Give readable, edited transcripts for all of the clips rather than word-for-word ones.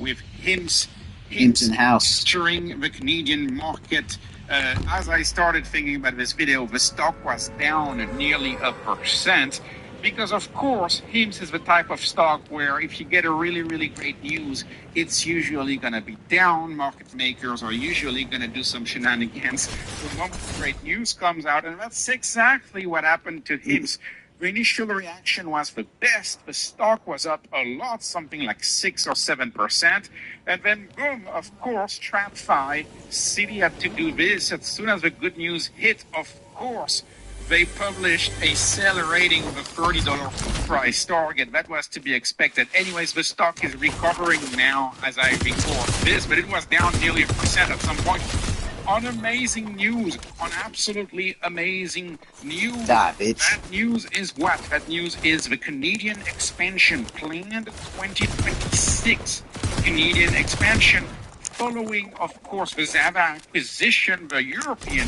with Hims in house entering the Canadian market. As I started thinking about this video, the stock was down nearly 1%. Because of course, Hims is the type of stock where if you get a really great news, it's usually going to be down. Market makers are usually going to do some shenanigans the moment great news comes out, and that's exactly what happened to Hims. The initial reaction was the best. The stock was up a lot, something like 6 or 7%. And then, boom, of course, TradFi, Citi had to do this. As soon as the good news hit, of course, they published a sell rating of a $30 price target. That was to be expected. Anyways, the stock is recovering now as I record this, but it was down nearly 1% at some point. On amazing news, on absolutely amazing news. That news is what? That news is the Canadian expansion, planned 2026 Canadian expansion, following, of course, the Zava acquisition, the European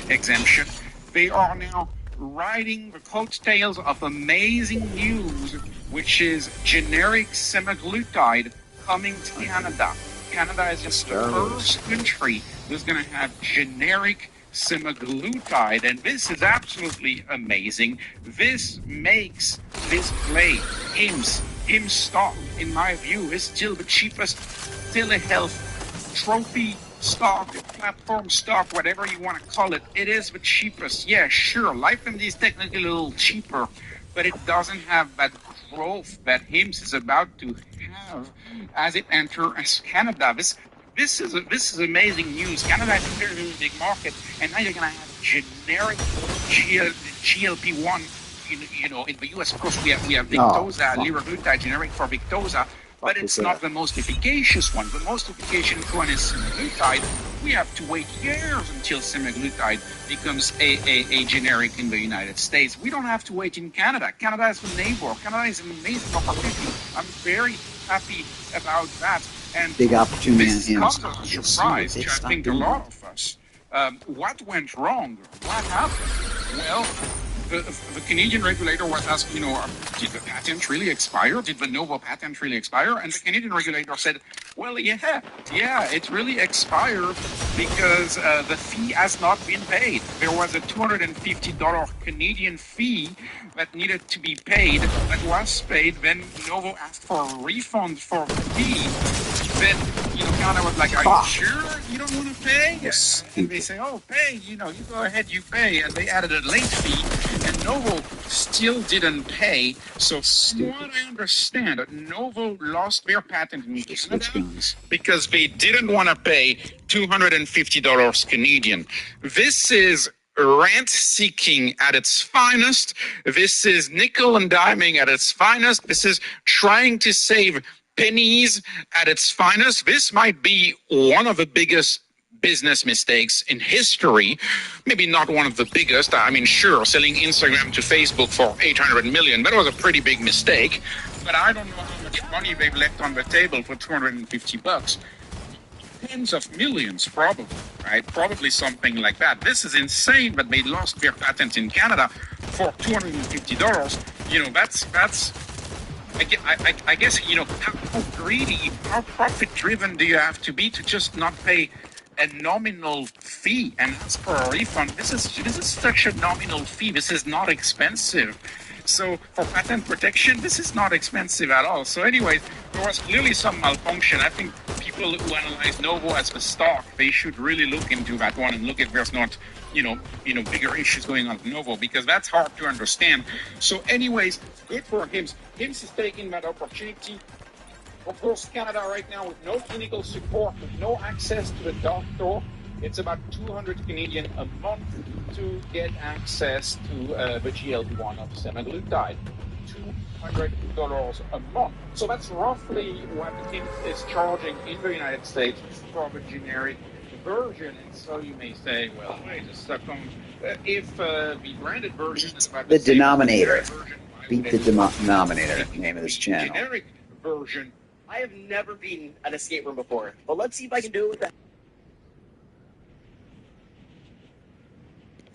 exemption. They are now riding the coattails of amazing news, which is generic semaglutide coming to Canada. Canada is just the first country that's going to have generic semaglutide, and this is absolutely amazing. This makes this play, Hims stock, in my view, is still the cheapest telehealth trophy stock, platform stock, whatever you want to call it. It is the cheapest. Yeah, sure, LifeMD is technically a little cheaper, but it doesn't have that growth that Hims is about to have as it enters Canada. This is amazing news. Canada is a very big market, and now you're going to have generic GLP-1. In the U.S., of course, we have Victoza, liraglutide, generic for Victoza, but it's not the most efficacious one. The most efficacious one is semaglutide. We have to wait years until semaglutide becomes a generic in the United States. We don't have to wait in Canada. Canada is the neighbor. Canada is an amazing opportunity. I'm very happy about that. And big opportunity. This comes as a surprise to, I think, a lot of us. What went wrong? What happened? Well, the Canadian regulator was asked, did the patent really expire? Did the Novo patent really expire? And the Canadian regulator said, well, yeah, it really expired because the fee has not been paid. There was a $250 Canadian fee that needed to be paid, that was paid. Then Novo asked for a refund for the fee. Then, Canada was like, are you sure you don't want to pay? Yes. And they say, oh, pay, you go ahead, you pay. And they added a late fee, and Novo still didn't pay. So from what I understand, Novo lost their patent in Canada because they didn't want to pay $250 Canadian. This is rent-seeking at its finest. This is nickel and diming at its finest. This is trying to save pennies at its finest. This might be one of the biggest business mistakes in history. Maybe not one of the biggest. I mean, sure, selling Instagram to Facebook for $800 million, that was a pretty big mistake. But I don't know how much money they've left on the table for $250. Tens of millions, probably, right? Probably something like that. This is insane that they lost their patent in Canada for $250. That's I guess, how greedy, how profit-driven do you have to be to just not pay a nominal fee and ask for a refund? This is such a nominal fee. This is not expensive. So for patent protection, this is not expensive at all. So anyways, there was clearly some malfunction. I think people who analyze Novo as a stock, they should really look into that one and look if there's not bigger issues going on with Novo, because that's hard to understand. So anyways, good for Hims. Hims is taking that opportunity. Of course, Canada right now with no clinical support, with no access to the doctor, it's about 200 Canadian a month to get access to the GLP-1 of semaglutide. $200 a month. So that's roughly what Hims is charging in the United States for the generic version. And so you may say, well, wait a second. If the branded version is about the denominator, beat the denominator, name of this channel. Generic version. I have never been an escape room before, but let's see if I can do it with that.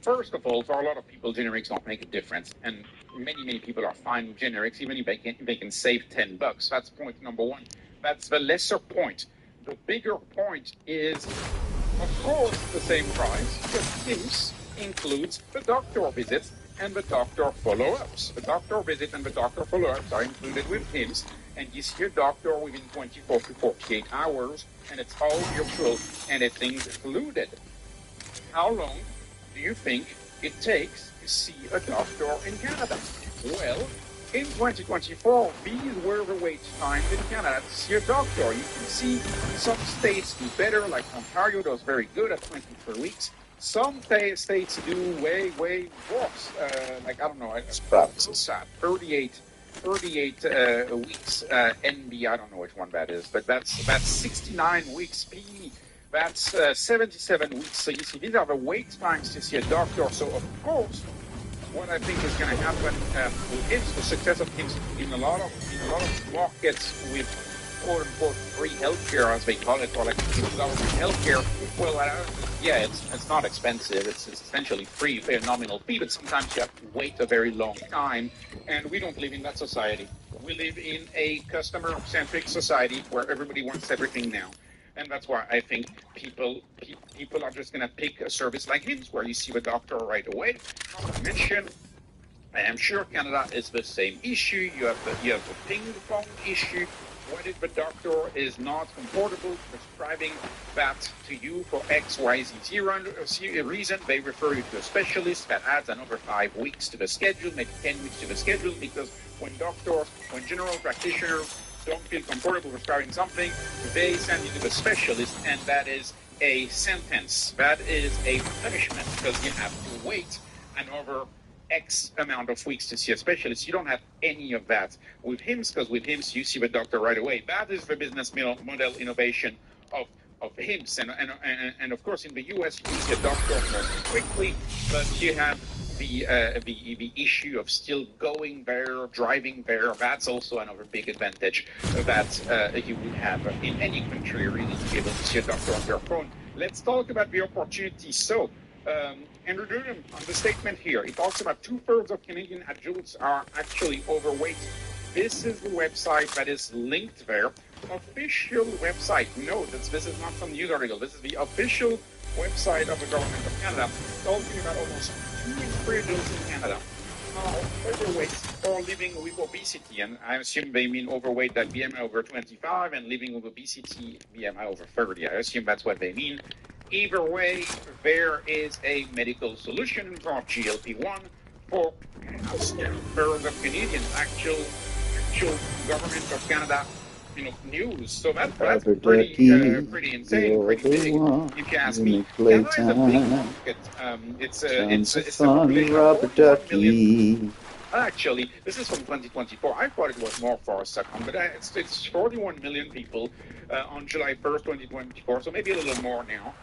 First of all, for a lot of people, generics don't make a difference, and many people are fine with generics, even if they can save $10. That's point number one. That's the lesser point. The bigger point is, of course, the same price, but HIMSS includes the doctor visits and the doctor follow-ups. The doctor visit and the doctor follow-ups are included with HIMSS, and you see a doctor within 24 to 48 hours, and it's all virtual and it's included. How long do you think it takes to see a doctor in Canada? Well, in 2024, these were the wait times in Canada to see a doctor. You can see some states do better, like Ontario does very good at 23 weeks. Some states do way worse. Like, I don't know, it's sad. 38 weeks NB, I don't know which one that is, but that's 69 weeks PE. That's 77 weeks. So you see, these are the wait times to see a doctor. So, of course, what I think is going to happen with HIMSS, the success of HIMSS in a lot of markets with quote-unquote free healthcare, as they call it, or like government healthcare. Well, yeah, it's not expensive. It's essentially free. You pay a nominal fee, but sometimes you have to wait a very long time. And we don't live in that society. We live in a customer-centric society where everybody wants everything now. And that's why I think people are just going to pick a service like HIMSS, where you see the doctor right away. Not to mention, I am sure Canada is the same issue. You have the ping pong issue. What if the doctor is not comfortable prescribing that to you for X, Y, Z reason? They refer you to a specialist that adds another 5 weeks to the schedule, maybe 10 weeks to the schedule, because when general practitioners don't feel comfortable prescribing something, they send you to the specialist, and that is a sentence. That is a punishment, because you have to wait another X amount of weeks to see a specialist. You don't have any of that with HIMSS, because with HIMSS, you see the doctor right away. That is the business model innovation of HIMSS. And of course, in the US, you can see a doctor more quickly, but you have the issue of still going there, driving there. That's also another big advantage that you would have in any country, really, to be able to see a doctor on your phone. Let's talk about the opportunities. So, Andrew Durham, on the statement here, he talks about 2/3 of Canadian adults are actually overweight. This is the website that is linked there. Official website. Note that this is not some news article. This is the official website of the government of Canada, talking about almost 2 in 3 adults in Canada are overweight or living with obesity. And I assume they mean overweight, that BMI over 25, and living with obesity, BMI over 30. I assume that's what they mean. Either way, there is a medical solution for GLP-1 for perhaps 2/3 of Canadians. Actual government of Canada, news. So that's pretty insane, pretty big. If you ask me, Canada is a big market. It's a population of 41 million. Actually, this is from 2024. I thought it was more for a second, but it's 41 million people on July 1st, 2024. So maybe a little more now.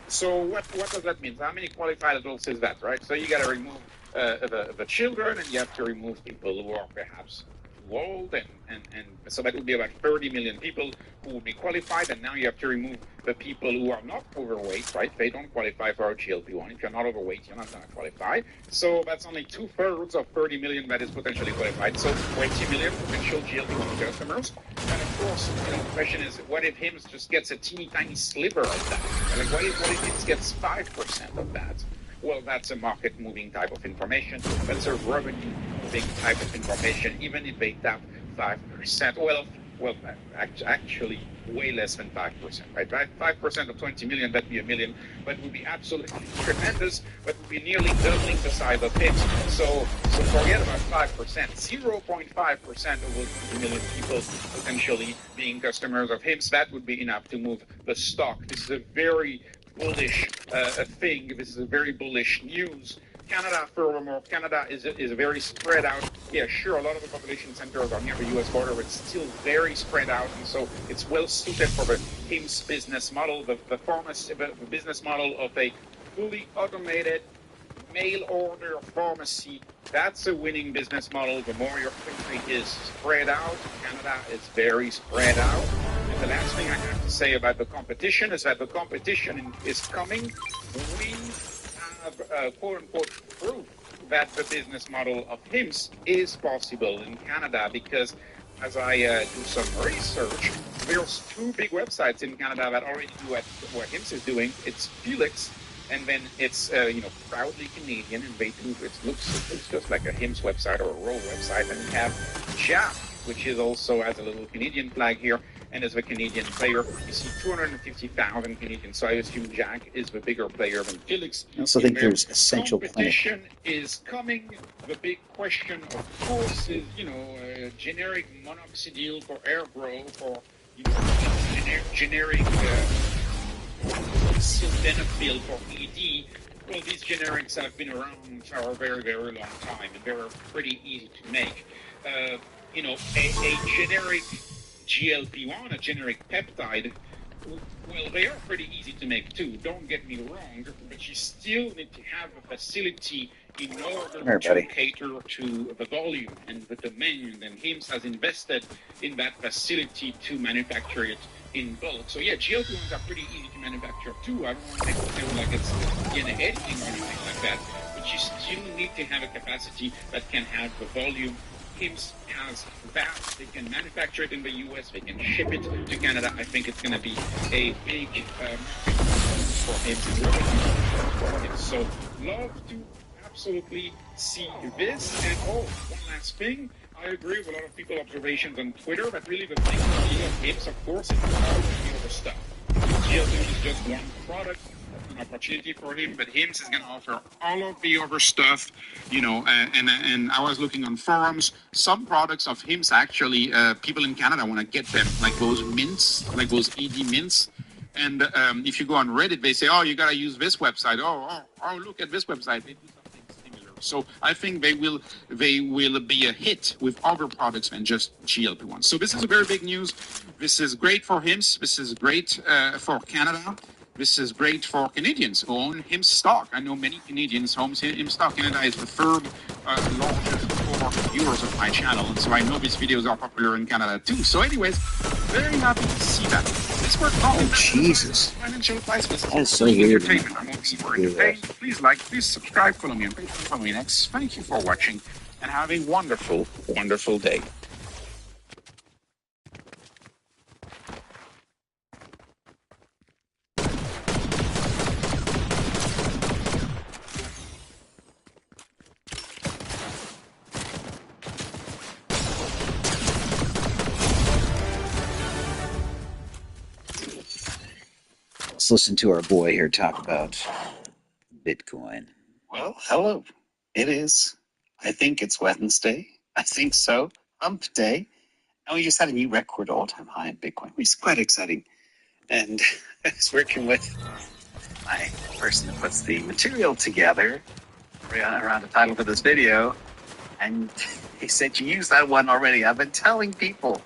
So what does that mean? How many qualified adults is that, right? So you got to remove the children, and you have to remove people who are perhaps old, and so that would be about 30 million people who would be qualified, and now you have to remove the people who are not overweight, right? They don't qualify for a GLP-1. If you're not overweight, you're not going to qualify. So that's only 2/3 of 30 million that is potentially qualified. So 20 million potential GLP-1 customers. And of course, the question is, what if HIMSS just gets a teeny tiny sliver of that? Like, what if HIMSS gets 5% of that? Well, that's a market-moving type of information. That's a revenue-moving type of information, even if they tap 5%. Well, actually, way less than 5%, right? 5% of 20 million, that'd be a million, but would be absolutely tremendous, but would be nearly doubling the size of HIMSS. So forget about 5%. 0.5% of those 20 million people potentially being customers of HIMSS, that would be enough to move the stock. This is a very bullish thing. This is a very bullish news. Canada, furthermore, Canada is very spread out. Yeah, sure, a lot of the population centers are near the U.S. border, but it's still very spread out, and so it's well suited for the HIMSS business model, the business model of a fully automated mail order pharmacy. That's a winning business model. The more your country is spread out, Canada is very spread out. And the last thing I have to say about the competition is that the competition is coming. We have quote-unquote proof that the business model of HIMSS is possible in Canada, because as I do some research, there's two big websites in Canada that already do what HIMS is doing. It's Felix, and then it's proudly Canadian, and they do it looks just like a HIMS website or a Roll website. And we have Jack, which is also has a little Canadian flag here, and is the Canadian player. You see 250,000 Canadians, so I assume Jack is the bigger player than Felix. I also think there's Essential competition Clinic. is coming. The big question, of course, is generic monoxidil for air grow, for generic sildenafil for ED. Well, these generics have been around for a very, very long time, and they're pretty easy to make. A generic GLP-1, a generic peptide, well, they are pretty easy to make too, don't get me wrong, but you still need to have a facility in order to cater to the volume and the demand, and HIMS has invested in that facility to manufacture it in bulk. So yeah, GLP-1s are pretty easy to manufacture too. I don't want to make it sound like it's DNA editing or anything like that, but you still need to have a capacity that can have the volume. HIMS has that. They can manufacture it in the US. They can ship it to Canada. I think it's going to be a big for HIMS. So love to absolutely see this. And one last thing. I agree with a lot of people's observations on Twitter, but really the thing of HIMS, of course, is all the other stuff. GLP is just one product. An opportunity for him, but HIMS is going to offer all of the other stuff, and I was looking on forums. Some products of HIMS actually, people in Canada want to get them, like those mints, like those ED mints. And if you go on Reddit, they say, oh, you got to use this website. Oh, look at this website. They do something similar. So I think they will be a hit with other products than just GLP-1. So this is a very big news. This is great for HIMS. This is great for Canada. This is great for Canadians who own HIMS stock. I know many Canadians who own HIMS stock. Canada is the third largest cohort of viewers of my channel, and so I know these videos are popular in Canada too. So anyways, very happy to see that. This work Jesus. Financial advice. This is so weird. Entertainment. I'm looking for entertainment. Please like, please subscribe, follow me on Patreon, follow me next. Thank you for watching, and have a wonderful, wonderful day. Let's listen to our boy here talk about Bitcoin. Well, hello. It is. I think it's Wednesday. I think so. Hump day. And we just had a new record all-time high in Bitcoin, which is quite exciting. And I was working with my person who puts the material together around the title for this video. And he said, you used that one already. I've been telling people.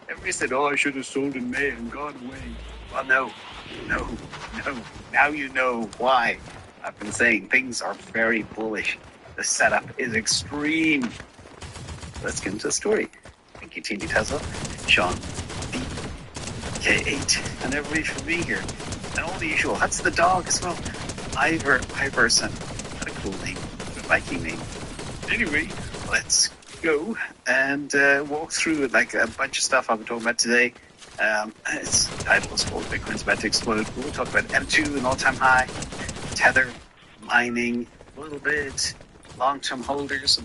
Everybody said, oh, I should have sold in May and gone away. Well, no. Now you know why. I've been saying things are very bullish. The setup is extreme. Let's get into the story. Thank you, TD Tesla, Sean, K8, and everybody for being here. And all the usual. That's the dog as well. Iverson. What a cool name. A Viking name. Anyway, let's go and walk through like a bunch of stuff I've been talking about today. Its title is called Bitcoin's about to explode. We'll talk about M2, an all-time high, Tether, mining, a little bit, long-term holders.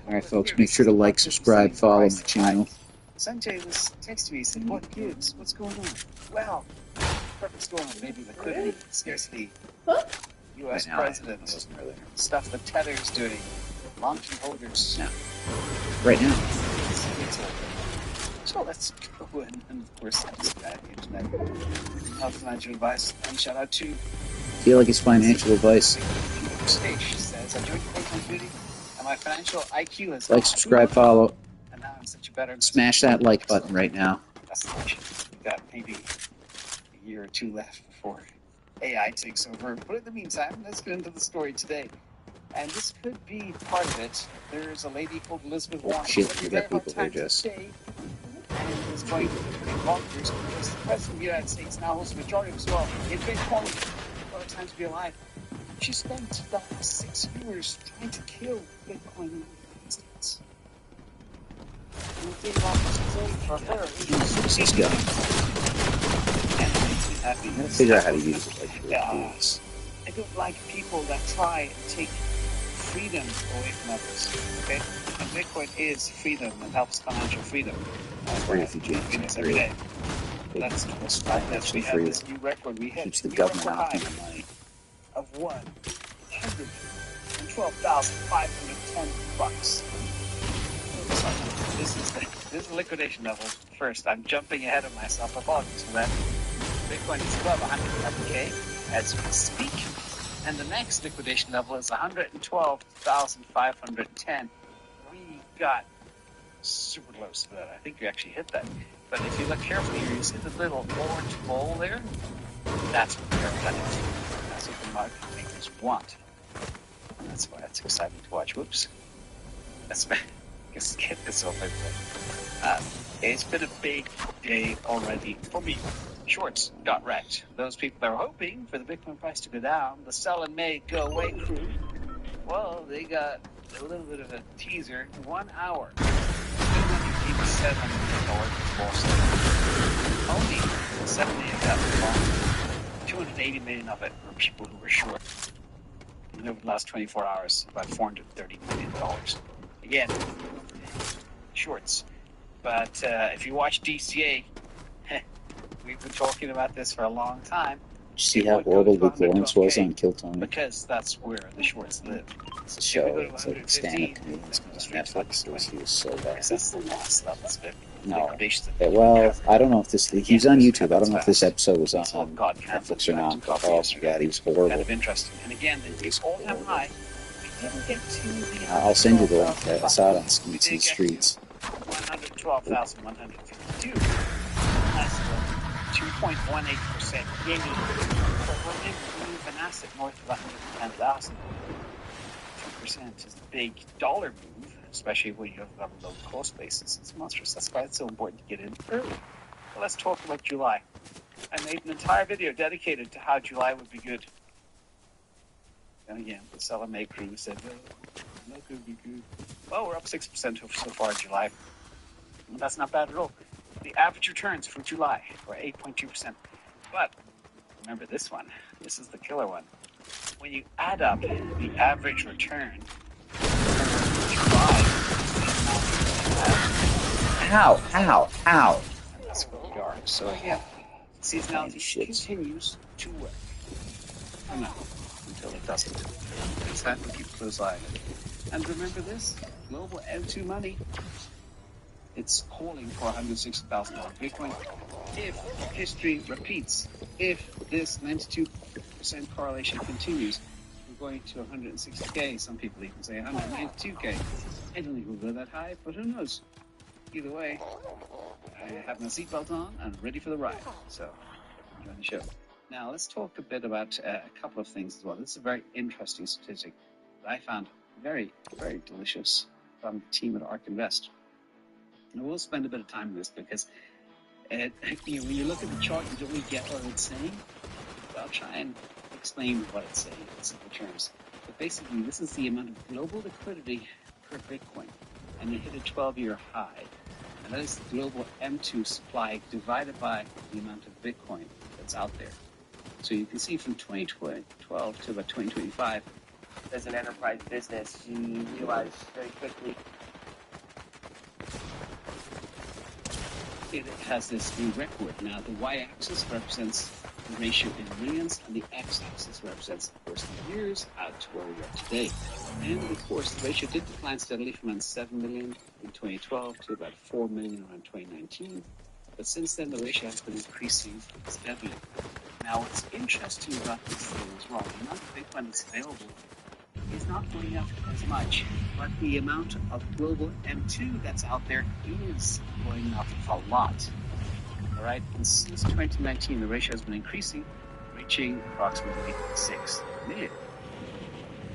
All right, folks, make sure to like, subscribe, follow my channel. Sanjay was texting me, he said, what gives? What's going on? Well, perfect storm, maybe liquidity, scarcity, U.S. president, stuff the Tether's doing, long-term holders. No. Right now. So let's go and of course, this guy, the internet, financial advice, and shout out to Feel like it's financial advice. She says, I joined Fortnite Duty, and my financial IQ has Like, subscribe, follow. And now I'm such a better. Smash that like button right now. That's the mission. We've got maybe a year or two left before AI takes over. But in the meantime, let's get into the story today. And this could be part of it. There's a lady called Elizabeth Warren. Shit, you got people there, Jess. And is going to be bonkers because the President of the United States now holds the majority of his wealth in Bitcoin. What a time to be alive. She spent the last 6 years trying to kill Bitcoin in the United States. And the thing about this for her is Let's go. I Figure out how to use it. I don't like people that try and take freedom away from others. Okay? And Bitcoin is freedom and helps financial freedom. Agree with you, James. Every day. That's fine. We have this new record. We hit keeps the government off my money. Of $112,510. This is the liquidation level. First, I'm jumping ahead of myself. Apologies for that. Bitcoin is above 111K as we speak, and the next liquidation level is 112,510. We got super close to that. I think we actually hit that. But if you look carefully, you see the little orange bowl there. That's what they're cutting. That's what the market makers want. And that's why it's exciting to watch. Whoops. That's Just get this over with. It's been a big day already for me. Shorts got wrecked. Those people that are hoping for the Bitcoin price to go down, the sell and may go away crew, well, they got a little bit of a teaser. 1 hour, $287 lost. Only 7 million got long. 280 million of it were people who were short. And over the last 24 hours, about $430 million. Again, shorts. But if you watch DCA, we've been talking about this for a long time. See how horrible Luke Lawrence was on Kill Tony? Because that's where the shorts live. It's a show. It's like stand-up comedians on Netflix. He was so bad. That's the last levels bit. No. Well, I don't know if this... He was on YouTube. I don't know if this episode was on Netflix or not. Oh, my God, he was horrible. Kind of interesting. And again, it's all-time high. We didn't get to the... I'll send you the link. I saw it on Skeets and Streets. 112,152. That's 2.18% gain. But remember, when an asset north of 110,000, 2% is a big dollar move, especially when you have a low cost basis. It's monstrous. That's why it's so important to get in early. But let's talk about July. I made an entire video dedicated to how July would be good. And again, the Sell and May crew said, no good be good. Well, we're up 6% so far in July. And that's not bad at all. The average returns for July were 8.2%. But remember this one. This is the killer one. When you add up the average return for July, How? and that's what we are. So again, seasonality continues to work. I'm not until it doesn't. It's time to keep a close eye. And remember this, global M2 money, it's calling for $160,000 Bitcoin. If history repeats, if this 92% correlation continues, we're going to 160K. Some people even say 192K. I don't think we'll go that high, but who knows? Either way, I have my seatbelt on and ready for the ride. So, enjoy the show. Now, let's talk a bit about a couple of things as well. This is a very interesting statistic that I found very, very delicious from the team at ARK Invest. And we'll spend a bit of time on this because when you look at the chart, you don't really get what it's saying. But I'll try and explain what it's saying in simple terms. But basically, this is the amount of global liquidity per Bitcoin. And you hit a 12-year high. And that is the global M2 supply divided by the amount of Bitcoin that's out there. So you can see from 2012 to about 2025, As an enterprise business, you realize very quickly it has this new record. Now, the y-axis represents the ratio in millions, and the x-axis represents, of course, the years out to where we are today. And, of course, the ratio did decline steadily from around 7 million in 2012 to about 4 million around 2019. But since then, the ratio has been increasing steadily. Now, what's interesting about this thing as well, the amount of Bitcoin that's available is not going up as much, but the amount of global M2 that's out there is going up a lot. All right, and since 2019, the ratio has been increasing, reaching approximately 6 million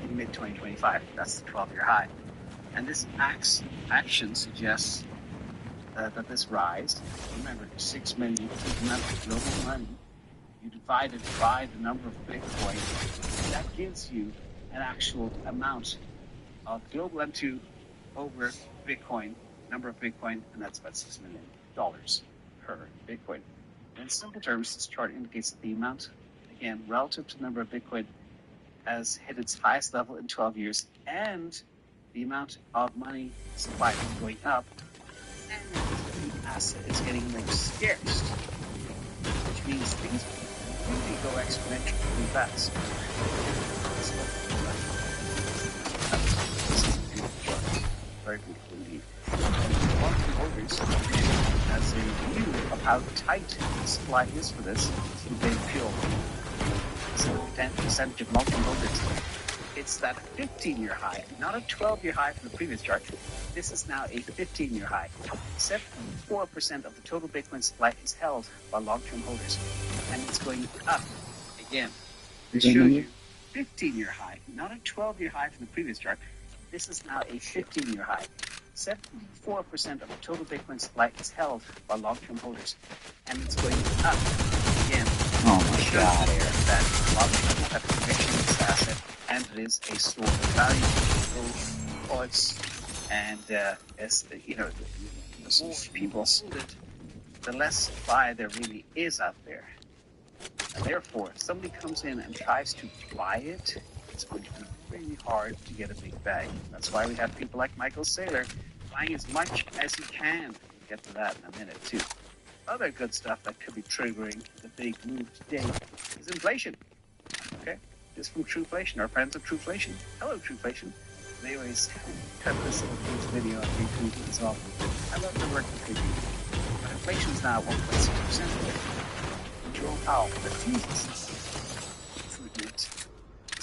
in mid-2025. That's the 12-year high. And this action suggests that this rise, remember, 6 million is the amount of global money, you divide it by the number of Bitcoin, that gives you an actual amount of global M2 over Bitcoin, number of Bitcoin, and that's about $6 million per Bitcoin. In simple terms, this chart indicates that the amount, again, relative to the number of Bitcoin, has hit its highest level in 12 years, and the amount of money supply is going up, and the asset is getting more scarce, which means things really go exponentially fast. Very beautiful indeed. Long-term holders, as a view of how tight the supply is for this, they feel so 10% of long-term holders. It's that 15-year high, not a 12-year high from the previous chart. This is now a 15-year high. 74% of the total Bitcoin supply is held by long-term holders, and it's going up again. This shows you 15-year high, not a 12-year high from the previous chart. This is now a 15-year high. 74% of total Bitcoin supply is held by long-term holders, and it's going up again. Oh my God, Eric. That a lot of people have conviction in this asset, and it is a store of value for poets. And as you know, the more people hold it, the less supply there really is out there. And therefore, if somebody comes in and tries to buy it, it's going to be really hard to get a big bag. That's why we have people like Michael Saylor buying as much as he can. We'll get to that in a minute, too. Other good stuff that could be triggering the big move today is inflation. Okay? This is from Trueflation, our friends at Trueflation. Hello, Trueflation. They always cut this little video and retweet it as well. I love their work with people. But inflation is now 1.6%. Jerome Powell refuses food news.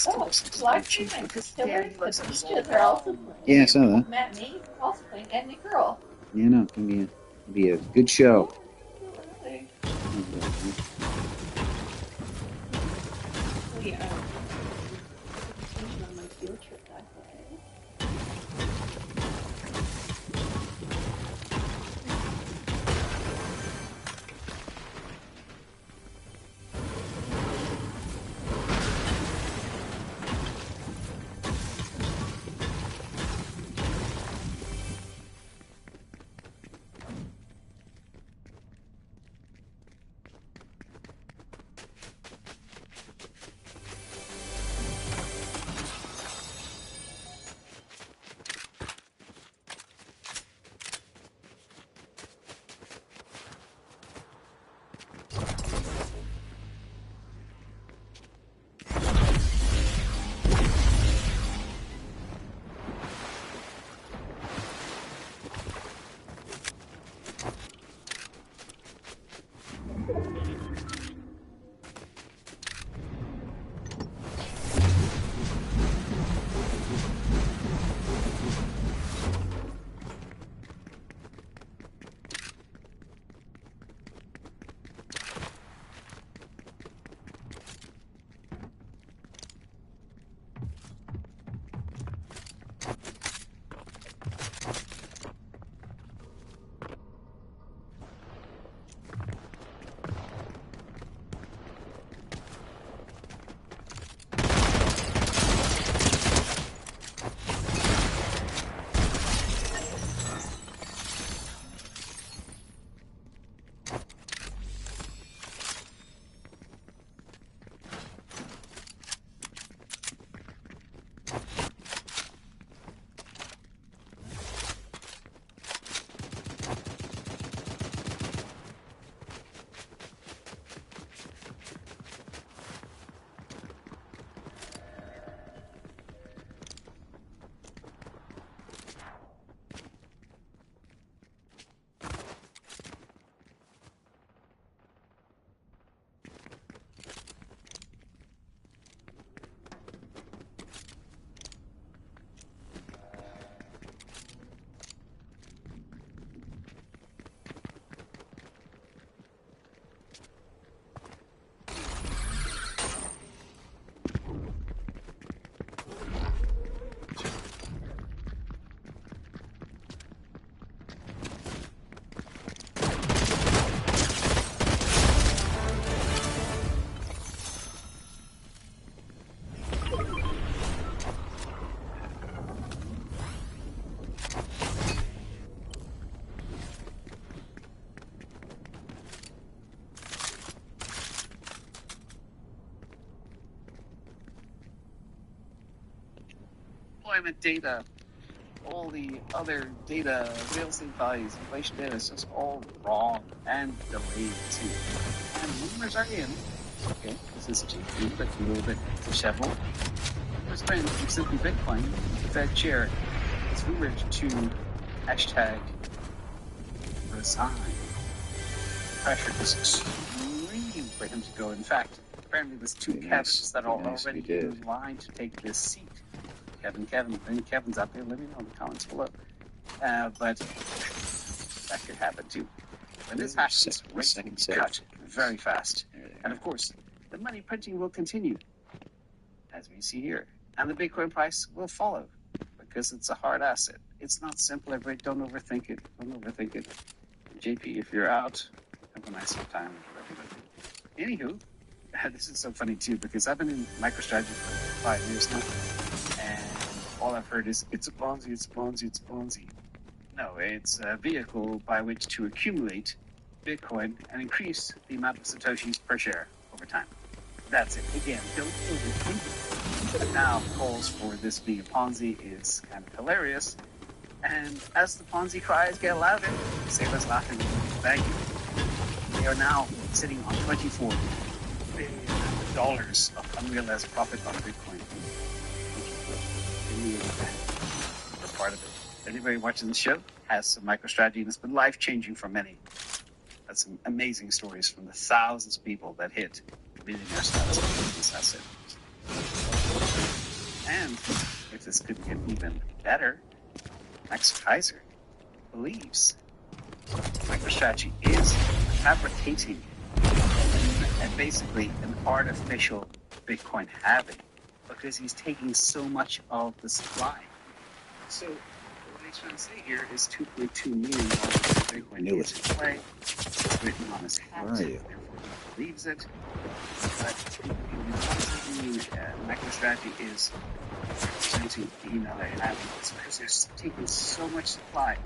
Oh, live streaming distillery. The beaches are also playing. Yeah, I saw that. Matt Mee also playing, and Nick Earl. Yeah, no, it's gonna be a good show. Really? We are on my field trip that way. Employment data, all the other data, real estate values, inflation data, is just all wrong and delayed too. And rumors are in. Okay, this is GP, but a little bit disheveled. Rumors are in from Simply Bitcoin. The Fed chair is rumored to hashtag resign. Pressure is extreme for him to go. In fact, apparently there's two Kevins that are already in line to take this seat. Kevin, if any Kevin's out there, let me know in the comments below. But that could happen too. When this happens, rates will be cut very fast. And of course, the money printing will continue, as we see here. And the Bitcoin price will follow, because it's a hard asset. It's not simple, everybody. Don't overthink it. Don't overthink it. JP, if you're out, have a nice time. Anywho, this is so funny too, because I've been in MicroStrategy for 5 years now, and all I've heard is it's a Ponzi, it's a Ponzi, it's a Ponzi. No, it's a vehicle by which to accumulate Bitcoin and increase the amount of Satoshis per share over time. That's it. Again, don't overthink it. But now, calls for this being a Ponzi is kind of hilarious. And as the Ponzi cries get louder, Sailor's laughing. Thank you. They are now sitting on $24 billion of unrealized profit on Bitcoin. We're part of it. Anybody watching the show has some MicroStrategy, and it's been life-changing for many. That's some amazing stories from the thousands of people that hit millionaire status with this asset. And if this could get even better, Max Kaiser believes MicroStrategy is fabricating and basically an artificial Bitcoin halving because he's taking so much of the supply. So what he's trying to say here is $2.2 million of Bitcoin is in play. It's written on his hat. Therefore, he believes it. But MicroStrategy is representing the email they have because they're taking so much supply.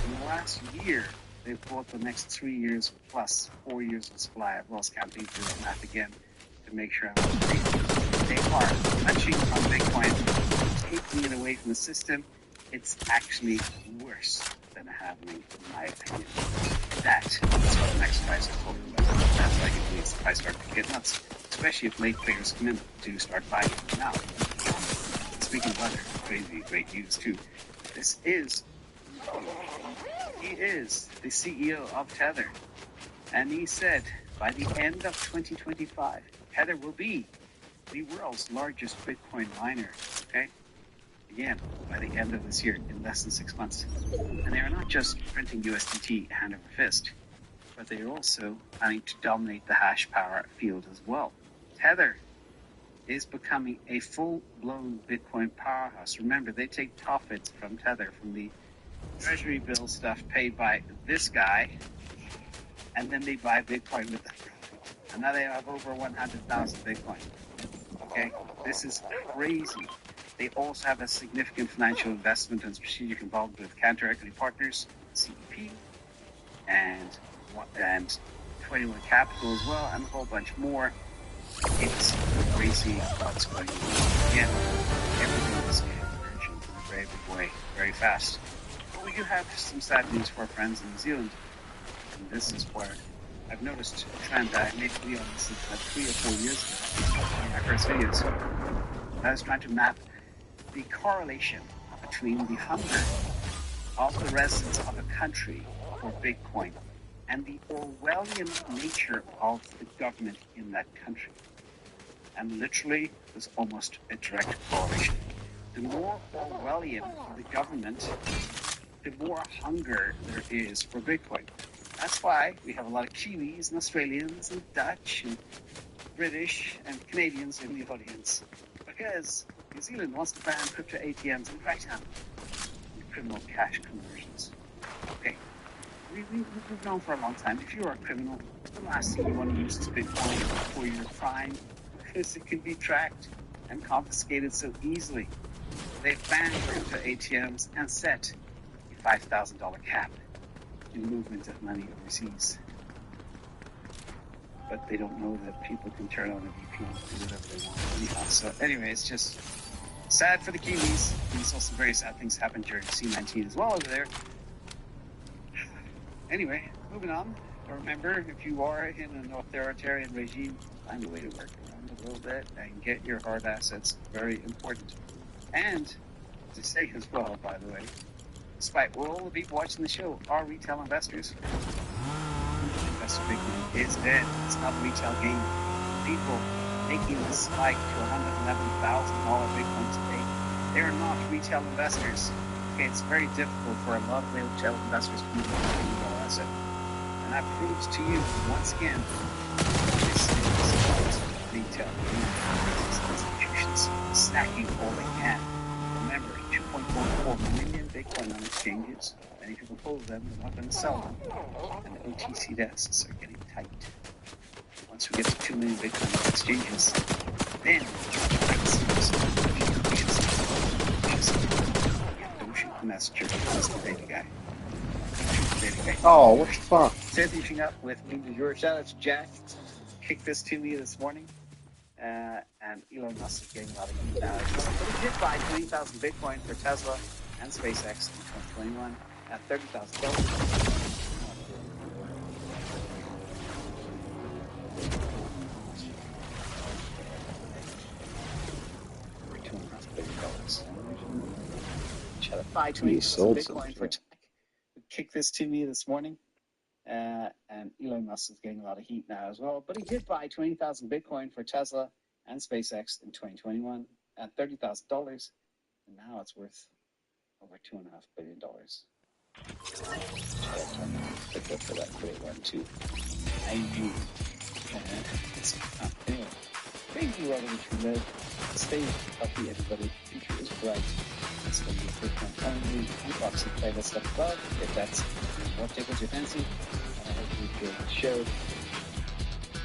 In the last year, they've bought the next 3 years plus 4 years of supply. I've lost count. These do the math again to make sure I'm straight. They are punching on Bitcoin, taking it away from the system. It's actually worse than a halving, in my opinion. That is what the next price is talking about. That's why it needs the price start to get nuts, especially if late players come in to start buying now. Speaking of other crazy, great news too, he is the CEO of Tether. And he said by the end of 2025, Tether will be the world's largest Bitcoin miner. Okay? Again, by the end of this year, in less than 6 months. And they are not just printing USDT hand over fist, but they are also planning to dominate the hash power field as well. Tether is becoming a full-blown Bitcoin powerhouse. Remember, they take profits from Tether, from the treasury bill stuff paid by this guy, and then they buy Bitcoin with them. And now they have over 100,000 Bitcoin. Okay? This is crazy. They also have a significant financial investment and strategic involvement with Cantor Equity Partners, CEP, and 21 Capital as well, and a whole bunch more. It's crazy what's going on. Again, everything is converging in a very big way, very fast. But we do have some sad news for our friends in New Zealand. And this is where I've noticed a trend. I made a video on this about 3 or 4 years ago, one of my first videos. I was trying to map the correlation between the hunger of the residents of a country for Bitcoin and the Orwellian nature of the government in that country. And literally, there's almost a direct correlation. The more Orwellian the government, the more hunger there is for Bitcoin. That's why we have a lot of Kiwis and Australians and Dutch and British and Canadians in the audience. Because New Zealand wants to ban crypto ATMs and crack down on criminal cash conversions. Okay. We've known for a long time, if you are a criminal, the last thing you want to use is Bitcoin for your crime, because it can be tracked and confiscated so easily. They've banned crypto ATMs and set a $5,000 cap in movement of money overseas. But they don't know that people can turn on a VPN and do whatever they want anyhow. So anyway, it's just sad for the Kiwis. We saw some very sad things happen during C-19 as well over there. Anyway, moving on. Remember, if you are in an authoritarian regime, find a way to work around a little bit and get your hard assets. Very important. And to say as well, by the way, despite all the people watching the show are retail investors, investor Bitcoin is dead. It's not a retail game. People making the spike to $111,000 Bitcoin today, they're not retail investors. Okay, it's very difficult for a lot of retail investors to move on to asset. And that proves to you, once again, this is retail institutions snacking all they can. Remember, $2.2 1.4 million Bitcoin on exchanges. Many people hold them, they're not going to sell them. And OTC desks are getting tight. Once we get to 2 million Bitcoin on exchanges, then don't shoot the messenger. That's the data guy. Oh, what the fuck? Same finishing up with me to your shout out to Jack. Kicked this to me this morning. And Elon Musk is getting a lot of heat now. He did buy 20,000 Bitcoin for Tesla and SpaceX in 2021 at $30,000. Buy 20,000 Bitcoin for Jack. Kicked this to me this morning. And Elon Musk is getting a lot of heat now as well. But he did buy 20,000 Bitcoin for Tesla and SpaceX in 2021 at $30,000. And now it's worth over $2.5 billion. Pick up for that great one too. Anyway, thank you all that you live. Stay healthy, everybody. Future is bright. It's going to be a quick one. Only unboxing playlist up above if that's what tickles your fancy. I hope you enjoy the show.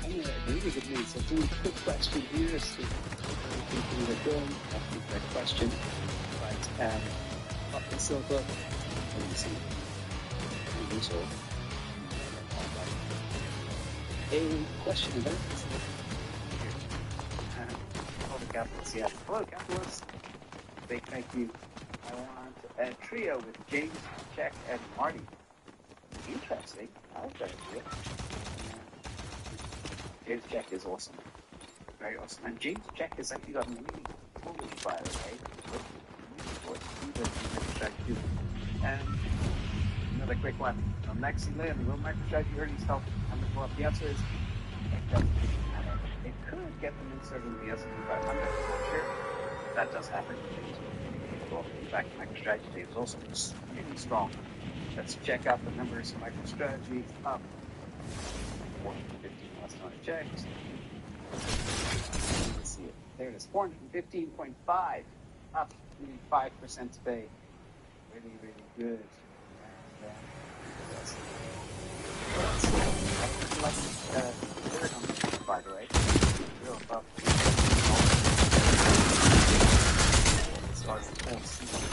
I'm in a really good mood, so doing a quick question here. So we are going after that question. Right, so let me see. So, a question about all the capitalists. Yeah, hello capitalists. Big thank you. I want a trio with James, Jack, and Marty. Interesting. I like that idea. James Jack is awesome. Very awesome. And James Jack has actually got a really foolish by the way. And another quick one. From Lexi Lynn, will MicroStrategy earnings help underperform? The answer is it could get them inserted in the S&P 500. Sure, that does happen. Well, in fact, MicroStrategy is also really strong. Let's check out the numbers. MicroStrategy up 415 last time I checked. Let's see it. There it is. 415.5 up nearly 5% today. Really, really good. And by the way, real above. As far as the whole season.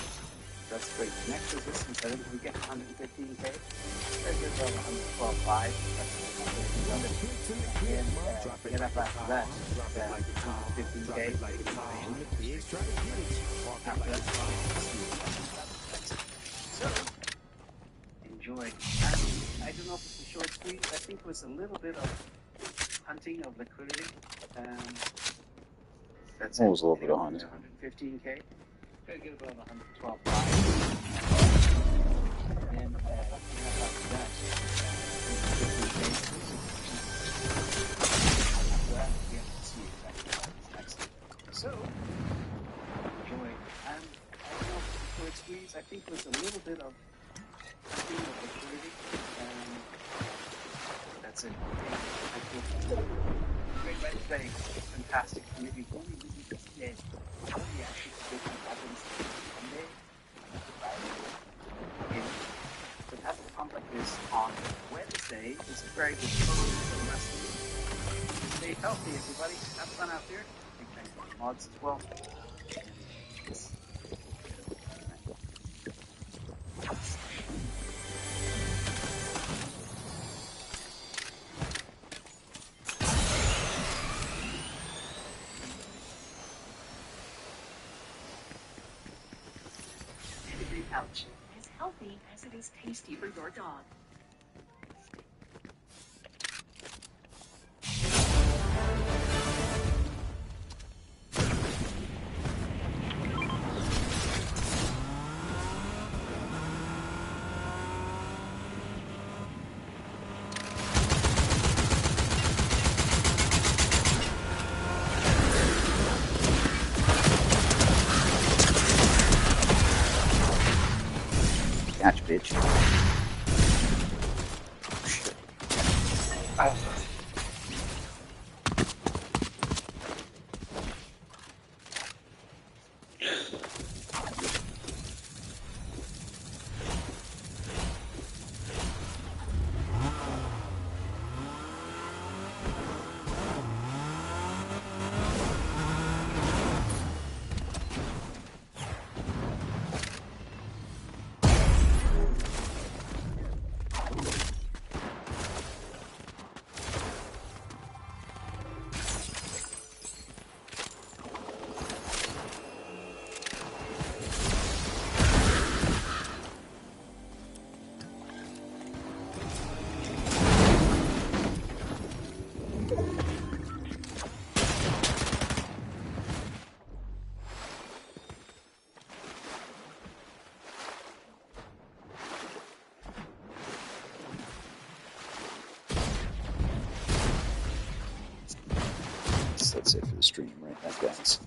That's great. Next resistance, I think we get 115K. There's about 112.5. That's the other. And get up after that. 115K. After that, so, enjoy. I don't know if it's a short squeeze. I think it was a little bit of hunting of liquidity. That's almost a little bit of hunting. 115K. Try to get about 112.5. And after that, 15K. After that, we have to see exactly what happens next. So, enjoy. And I don't know if it's a short squeeze. I think it was a little bit of hunting of liquidity. That's it. Great Wednesday. Fantastic. Maybe only really dead. Only actually speaking happens Monday. Okay. So it has to come like this on Wednesday. It's a very good close for the rest of the week. Stay healthy, everybody. Have fun out there. Big thanks to the mods as well. Pouch. As healthy as it is tasty for your dog. Catch, bitch. let's say, for the stream right now, guys.